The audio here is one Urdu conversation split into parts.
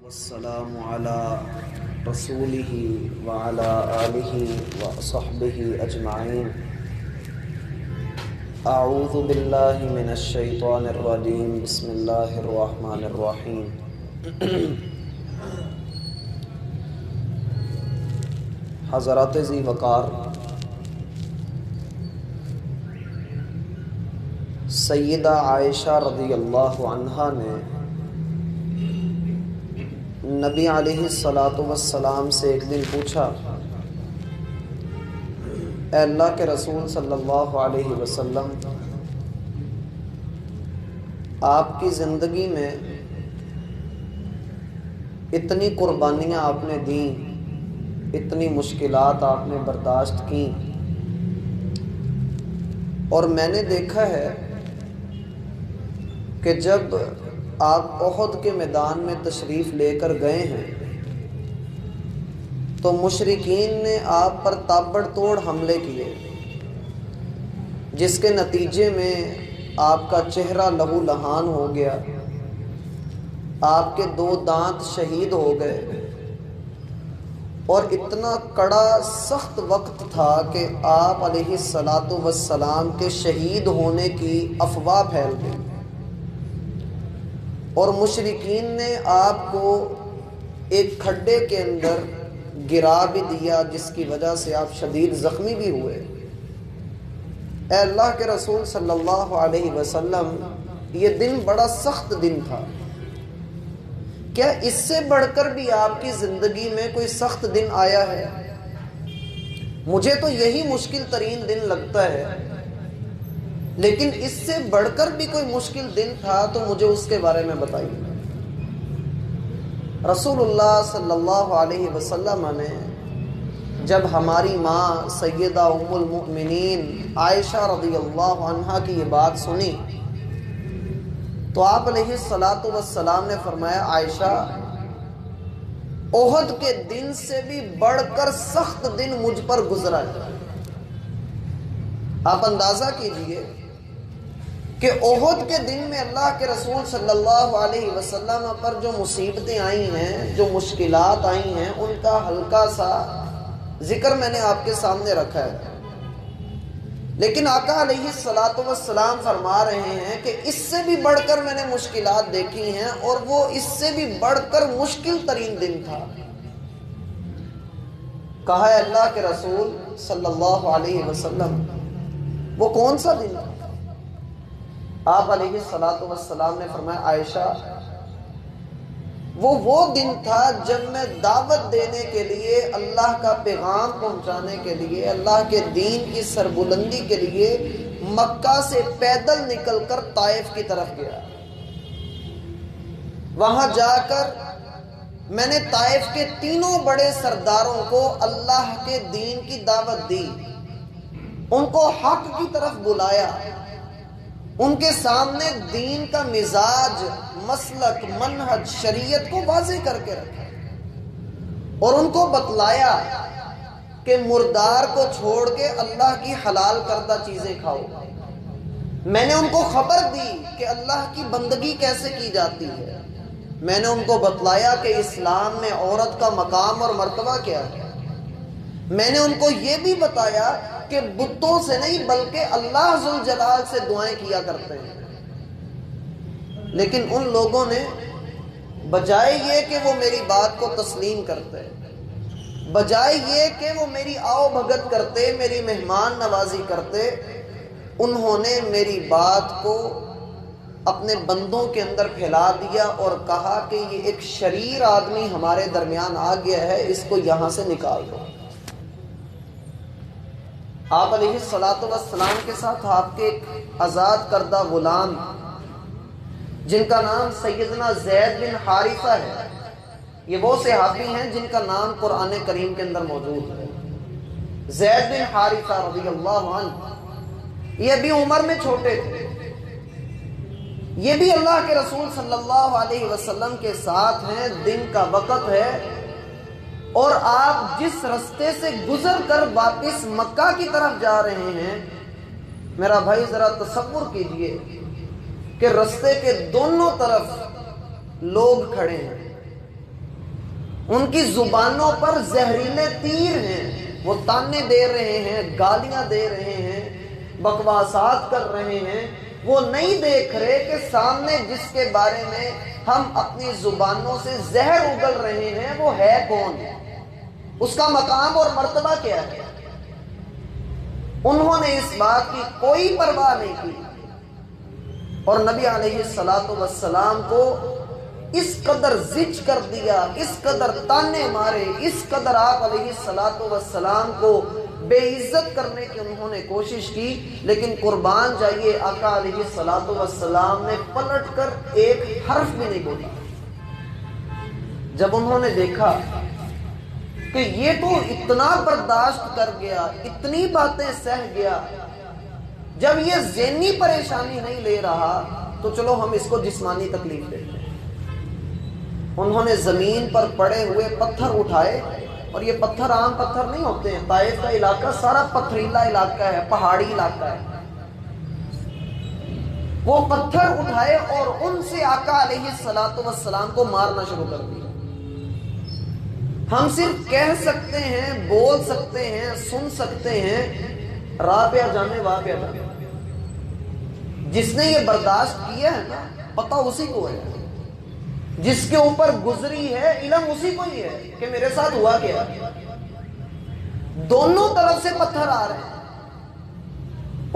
السلام على رسوله وعلى آله وصحبه أجمعين. أعوذ بالله من الشيطان الرجيم. بسم الله الرحمن الرحيم. حضرات ذی وقار، سیدہ عائشہ رضی اللہ عنہا نے نبی علیہ الصلاۃ والسلام سے ایک دن پوچھا، اے اللہ کے رسول صلی اللہ علیہ وسلم، آپ کی زندگی میں اتنی قربانیاں آپ نے دیں، اتنی مشکلات آپ نے برداشت کیں، اور میں نے دیکھا ہے کہ جب آپ احد کے میدان میں تشریف لے کر گئے ہیں تو مشرکین نے آپ پر تابڑ توڑ حملے کیے، جس کے نتیجے میں آپ کا چہرہ لہو لہان ہو گیا، آپ کے 2 دانت شہید ہو گئے، اور اتنا کڑا سخت وقت تھا کہ آپ علیہ الصلاۃ والسلام کے شہید ہونے کی افواہ پھیل گئی، اور مشرکین نے آپ کو ایک کھڈے کے اندر گرا بھی دیا، جس کی وجہ سے آپ شدید زخمی بھی ہوئے۔ اے اللہ کے رسول صلی اللہ علیہ وسلم، یہ دن بڑا سخت دن تھا، کیا اس سے بڑھ کر بھی آپ کی زندگی میں کوئی سخت دن آیا ہے؟ مجھے تو یہی مشکل ترین دن لگتا ہے، لیکن اس سے بڑھ کر بھی کوئی مشکل دن تھا تو مجھے اس کے بارے میں بتائیے۔ رسول اللہ صلی اللہ علیہ وسلم نے جب ہماری ماں سیدہ ام المؤمنین عائشہ رضی اللہ عنہا کی یہ بات سنی تو آپ علیہ الصلاۃ والسلام نے فرمایا، عائشہ، احد کے دن سے بھی بڑھ کر سخت دن مجھ پر گزرا ہے۔ آپ اندازہ کیجئے کہ احد کے دن میں اللہ کے رسول صلی اللہ علیہ وسلم پر جو مصیبتیں آئی ہیں، جو مشکلات آئی ہیں، ان کا ہلکا سا ذکر میں نے آپ کے سامنے رکھا ہے، لیکن آقا علیہ الصلاۃ والسلام فرما رہے ہیں کہ اس سے بھی بڑھ کر میں نے مشکلات دیکھی ہیں، اور وہ اس سے بھی بڑھ کر مشکل ترین دن تھا۔ کہا ہے اللہ کے رسول صلی اللہ علیہ وسلم، وہ کون سا دن تھا؟ آپ علیہ الصلاۃ والسلام نے فرمایا، عائشہ، وہ دن تھا جب میں دعوت دینے کے لیے، اللہ کا پیغام پہنچانے کے لیے، اللہ کے دین کی سربلندی کے لیے مکہ سے پیدل نکل کر طائف کی طرف گیا۔ وہاں جا کر میں نے طائف کے 3 بڑے سرداروں کو اللہ کے دین کی دعوت دی، ان کو حق کی طرف بلایا، ان کے سامنے دین کا مزاج، مسلک، منہج، شریعت کو واضح کر کے رکھا، اور ان کو بتلایا کہ مردار کو چھوڑ کے اللہ کی حلال کردہ چیزیں کھاؤ۔ میں نے ان کو خبر دی کہ اللہ کی بندگی کیسے کی جاتی ہے، میں نے ان کو بتلایا کہ اسلام میں عورت کا مقام اور مرتبہ کیا ہے، میں نے ان کو یہ بھی بتایا کہ بتوں سے نہیں بلکہ اللہ ذوالجلال سے دعائیں کیا کرتے ہیں۔ لیکن ان لوگوں نے بجائے یہ کہ وہ میری بات کو تسلیم کرتے، بجائے یہ کہ وہ میری آؤ بھگت کرتے، میری مہمان نوازی کرتے، انہوں نے میری بات کو اپنے بندوں کے اندر پھیلا دیا اور کہا کہ یہ ایک شریر آدمی ہمارے درمیان آ گیا ہے، اس کو یہاں سے نکال دو۔ آپ علیہ الصلاۃ والسلام کے ساتھ آپ کے ایک آزاد کردہ غلام جن کا نام سیدنا زید بن حارثہ ہے، یہ وہ صحابی ہیں جن کا نام قرآن کریم کے اندر موجود ہے، زید بن حارثہ رضی اللہ عنہ، یہ بھی عمر میں چھوٹے تھے، یہ بھی اللہ کے رسول صلی اللہ علیہ وسلم کے ساتھ ہیں، دن کا وقت ہے، اور آپ جس رستے سے گزر کر واپس مکہ کی طرف جا رہے ہیں، میرا بھائی ذرا تصور کیجئے کہ رستے کے دونوں طرف لوگ کھڑے ہیں، ان کی زبانوں پر زہریلے تیر ہیں، وہ تانے دے رہے ہیں، گالیاں دے رہے ہیں، بکواسات کر رہے ہیں۔ وہ نہیں دیکھ رہے کہ سامنے جس کے بارے میں ہم اپنی زبانوں سے زہر اگل رہے ہیں وہ ہے کون، اس کا مقام اور مرتبہ کیا ہے۔ انہوں نے اس بات کی کوئی پرواہ نہیں کی اور نبی علیہ السلام کو اس قدر زج کر دیا، اس قدر تانے مارے، اس قدر آپ علیہ السلام کو بے عزت کرنے کی انہوں نے کوشش کی، لیکن قربان جائیے آقا علیہ السلام نے پلٹ کر ایک حرف بھی نہیں بولا۔ جب انہوں نے دیکھا کہ یہ تو اتنا برداشت کر گیا، اتنی باتیں سہ گیا، جب یہ ذہنی پریشانی نہیں لے رہا تو چلو ہم اس کو جسمانی تکلیف دیتے ہیں۔ انہوں نے زمین پر پڑے ہوئے پتھر اٹھائے، اور یہ پتھر عام پتھر نہیں ہوتے ہیں، طائف کا علاقہ سارا پتھریلا علاقہ ہے، پہاڑی علاقہ ہے۔ وہ پتھر اٹھائے اور ان سے آقا علیہ السلام کو مارنا شروع کر دیا۔ ہم صرف کہہ سکتے ہیں، بول سکتے ہیں، سن سکتے ہیں، راہ پہ جانے واہ پہ جانے۔ جس نے یہ برداشت کیا ہے نا، پتہ اسی کو ہے، جس کے اوپر گزری ہے علم اسی کو ہی ہے کہ میرے ساتھ ہوا کیا۔ دونوں طرف سے پتھر آ رہے ہیں،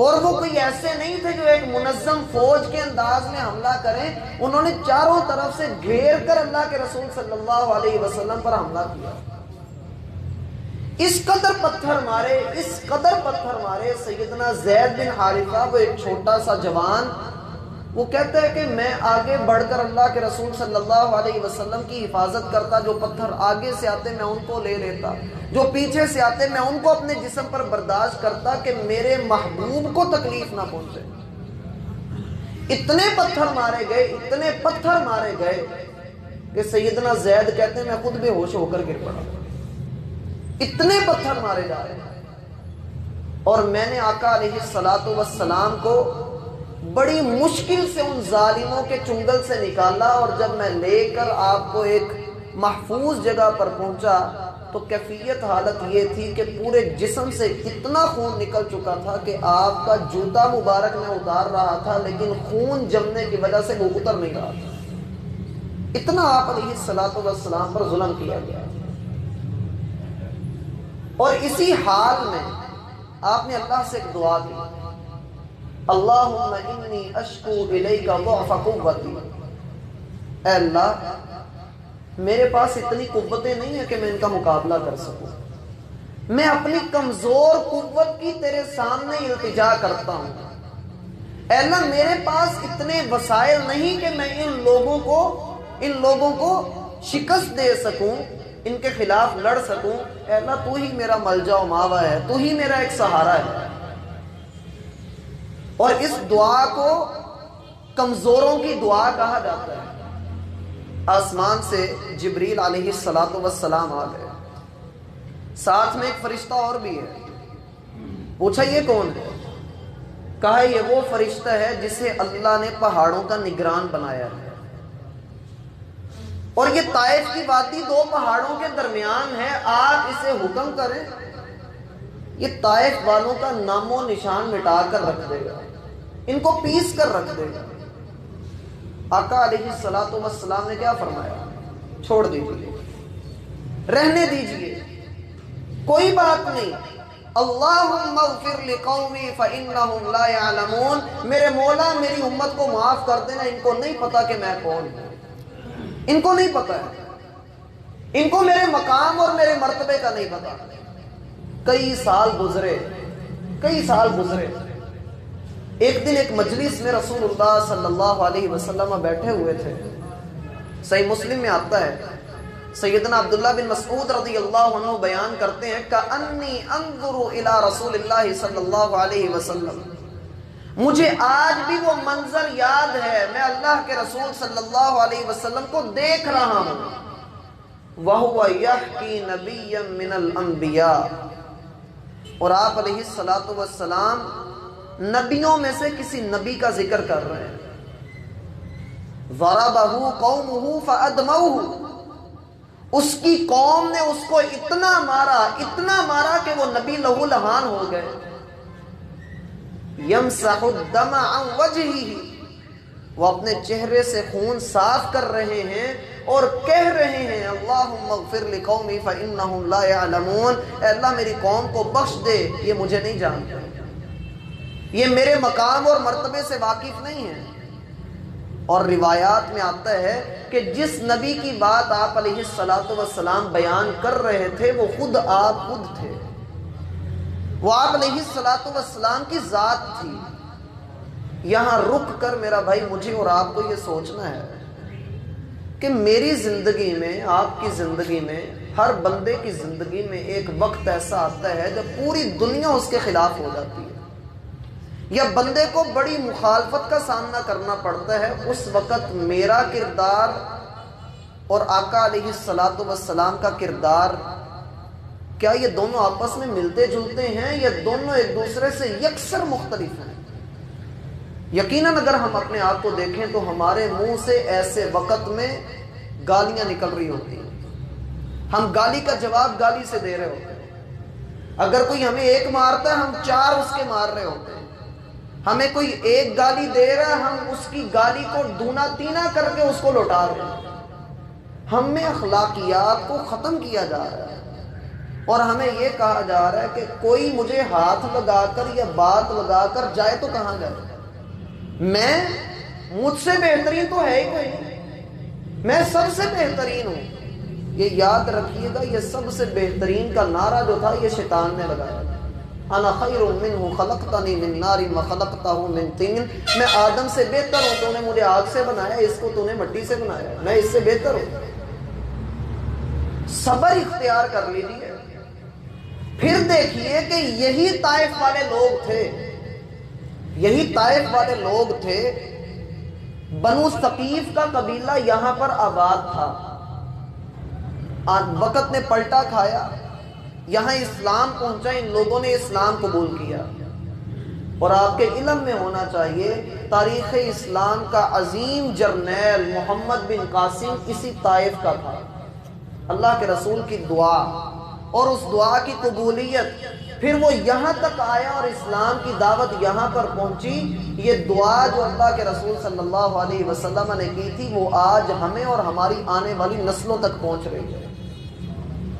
اور وہ کوئی ایسے نہیں تھے جو ایک منظم فوج کے انداز میں حملہ کریں، انہوں نے چاروں طرف سے گھیر کر اللہ کے رسول صلی اللہ علیہ وسلم پر حملہ کیا۔ اس قدر پتھر مارے، اس قدر پتھر مارے، سیدنا زید بن حارثہ، وہ ایک چھوٹا سا جوان، وہ کہتا ہے کہ میں آگے بڑھ کر اللہ کے رسول صلی اللہ علیہ وسلم کی حفاظت کرتا، جو پتھر آگے سے آتے میں ان کو لے لیتا، جو پیچھے سے آتے میں ان کو اپنے جسم پر برداشت کرتا کہ میرے محبوب کو تکلیف نہ پہنچے۔ اتنے پتھر مارے گئے، اتنے پتھر مارے گئے کہ سیدنا زید کہتے ہیں میں خود بے ہوش ہو کر گر پڑا۔ اتنے پتھر مارے جا رہے ہیں، اور میں نے آقا علیہ السلام کو بڑی مشکل سے ان ظالموں کے چنگل سے نکالا، اور جب میں لے کر آپ کو ایک محفوظ جگہ پر پہنچا تو کیفیت حالت یہ تھی کہ پورے جسم سے اتنا خون نکل چکا تھا کہ آپ کا جوتا مبارک میں اتار رہا تھا، لیکن خون جمنے کی وجہ سے وہ اتر نہیں رہا تھا۔ اتنا آپ علیہ السلام پر ظلم کیا گیا، اور اسی حال میں آپ نے اللہ سے ایک دعا کی، اللہم انی اشکو الیک ضعف قوتی، اے اللہ میرے پاس اتنی قوتیں نہیں ہیں کہ میں ان کا مقابلہ کر سکوں، میں اپنی کمزور قوت کی تیرے سامنے التجا کرتا ہوں۔ اے اللہ میرے پاس اتنے وسائل نہیں کہ میں ان لوگوں کو شکست دے سکوں، ان کے خلاف لڑ سکوں۔ اے اللہ تو ہی میرا ملجا و ماوا ہے، تو ہی میرا ایک سہارا ہے۔ اور اس دعا کو کمزوروں کی دعا کہا جاتا ہے۔ آسمان سے جبریل علیہ السلام آ گئے، ساتھ میں ایک فرشتہ اور بھی ہے۔ پوچھا یہ کون ہے؟ کہا یہ وہ فرشتہ ہے جسے اللہ نے پہاڑوں کا نگران بنایا ہے، اور یہ طائف کی وادی دو پہاڑوں کے درمیان ہے، آپ اسے حکم کریں یہ طائف والوں کا نام و نشان مٹا کر رکھ دے گا، ان کو پیس کر رکھ دے گا۔ آقا علیہ السلام نے کیا فرمایا؟ چھوڑ دیجئے، رہنے دیجئے، کوئی بات نہیں۔ اللہم اغفر لقومی فإنہم لا یعلمون، میرے مولا میری امت کو معاف کر دینا، ان کو نہیں پتا کہ میں کون ہوں، ان کو نہیں پتا ہے، ان کو میرے مقام اور میرے مرتبے کا نہیں پتا۔ کئی سال گزرے، ایک دن ایک مجلس میں رسول اللہ صلی اللہ علیہ وسلم بیٹھے ہوئے تھے۔ صحیح مسلم میں آتا ہے، سیدنا عبداللہ بن مسعود رضی اللہ عنہ بیان کرتے ہیں کأنی انظر الی رسول اللہ صلی اللہ علیہ وسلم، مجھے آج بھی وہ منظر یاد ہے، میں اللہ کے رسول صلی اللہ علیہ وسلم کو دیکھ رہا ہوں، وَهُوَ يَحْكِي نَبِيًّا مِّنَ الْأَنْبِيَاءِ، اور آپ علیہ السلام نبیوں میں سے کسی نبی کا ذکر کر رہے ہیں۔ ضَرَبَهُ قَوْمُهُ فَأَدْمَوْهُ، اس کی قوم نے اس کو اتنا مارا کہ وہ نبی لہو لہان ہو گئے. یمسح الدم عن وجہہ، وہ اپنے چہرے سے خون صاف کر رہے ہیں اور کہہ رہے ہیں اللہم اغفر لقومی فانہم لا یعلمون، اے اللہ میری قوم کو بخش دے، یہ مجھے نہیں جانتے، یہ میرے مقام اور مرتبے سے واقف نہیں ہیں. اور روایات میں آتا ہے کہ جس نبی کی بات آپ علیہ الصلوۃ والسلام بیان کر رہے تھے وہ آپ خود تھے، وہ آپ علیہ الصلوۃ والسلام کی ذات تھی. یہاں رک کر میرا بھائی مجھے اور آپ کو یہ سوچنا ہے کہ میری زندگی میں، آپ کی زندگی میں، ہر بندے کی زندگی میں ایک وقت ایسا آتا ہے جب پوری دنیا اس کے خلاف ہو جاتی ہے یا بندے کو بڑی مخالفت کا سامنا کرنا پڑتا ہے. اس وقت میرا کردار اور آقا علیہ الصلوۃ والسلام کا کردار، کیا یہ دونوں آپس میں ملتے جلتے ہیں یا دونوں ایک دوسرے سے یکسر مختلف ہیں؟ یقیناً اگر ہم اپنے آپ کو دیکھیں تو ہمارے منہ سے ایسے وقت میں گالیاں نکل رہی ہوتی ہیں، ہم گالی کا جواب گالی سے دے رہے ہوتے ہیں. اگر کوئی ہمیں ایک مارتا ہے ہم 4 اس کے مار رہے ہوتے ہیں. ہمیں کوئی ایک گالی دے رہا ہے ہم اس کی گالی کو دونا تینا کر کے اس کو لوٹا رہے ہیں. ہم میں اخلاقیات کو ختم کیا جا رہا ہے اور ہمیں یہ کہا جا رہا ہے کہ کوئی مجھے ہاتھ لگا کر یا بات لگا کر جائے تو کہاں جائے، مجھ سے بہترین تو ہے ہی کوئی نہیں، میں سب سے بہترین ہوں. یہ یاد رکھیے گا، یہ سب سے بہترین کا نعرہ جو تھا یہ شیطان نے لگایا. انا خیر منہ خلقتنی من نار وخلقتہ من طین، میں آدم سے بہتر ہوں، تو نے مجھے آگ سے بنایا، اس کو تو نے مٹی سے بنایا، میں اس سے بہتر ہوں. صبر اختیار کر لیجیے. پھر دیکھیے کہ یہی طائف والے لوگ تھے، بنو ثقیف کا قبیلہ یہاں پر آباد تھا. وقت نے پلٹا کھایا، یہاں اسلام پہنچا، ان لوگوں نے اسلام قبول کیا. اور آپ کے علم میں ہونا چاہیے تاریخ اسلام کا عظیم جرنیل محمد بن قاسم اسی طائف کا تھا. اللہ کے رسول کی دعا اور اس دعا کی قبولیت، پھر وہ یہاں تک آیا اور اسلام کی دعوت یہاں پر پہنچی. یہ دعا جو اللہ کے رسول صلی اللہ علیہ وسلم نے کی تھی وہ آج ہمیں اور ہماری آنے والی نسلوں تک پہنچ رہی ہے.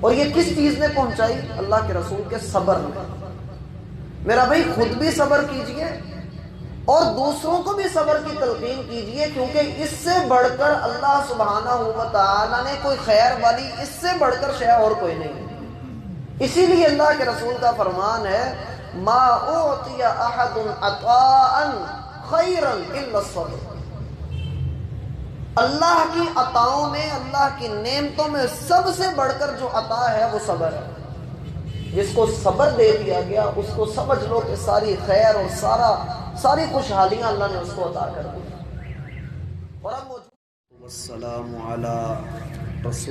اور یہ کس چیز نے پہنچائی؟ اللہ کے رسول کے صبر نے. میرا بھائی خود بھی صبر کیجئے اور دوسروں کو بھی صبر کی تلقین کیجئے، کیونکہ اس سے بڑھ کر اللہ سبحانہ و تعالی نے کوئی خیر والی، اس سے بڑھ کر شے اور کوئی نہیں ہے. اسی لیے اللہ کے رسول کا فرمان ہے ما اعطی احد عطاء خیرا الا الصبر. اللہ کی عطاؤں میں، اللہ کی نعمتوں میں سب سے بڑھ کر جو عطا ہے وہ صبر ہے. جس کو صبر دے دیا گیا اس کو سمجھ لو کہ ساری خیر اور ساری خوشحالیاں اللہ نے اس کو عطا کر دی. اور اب السلام علی رسول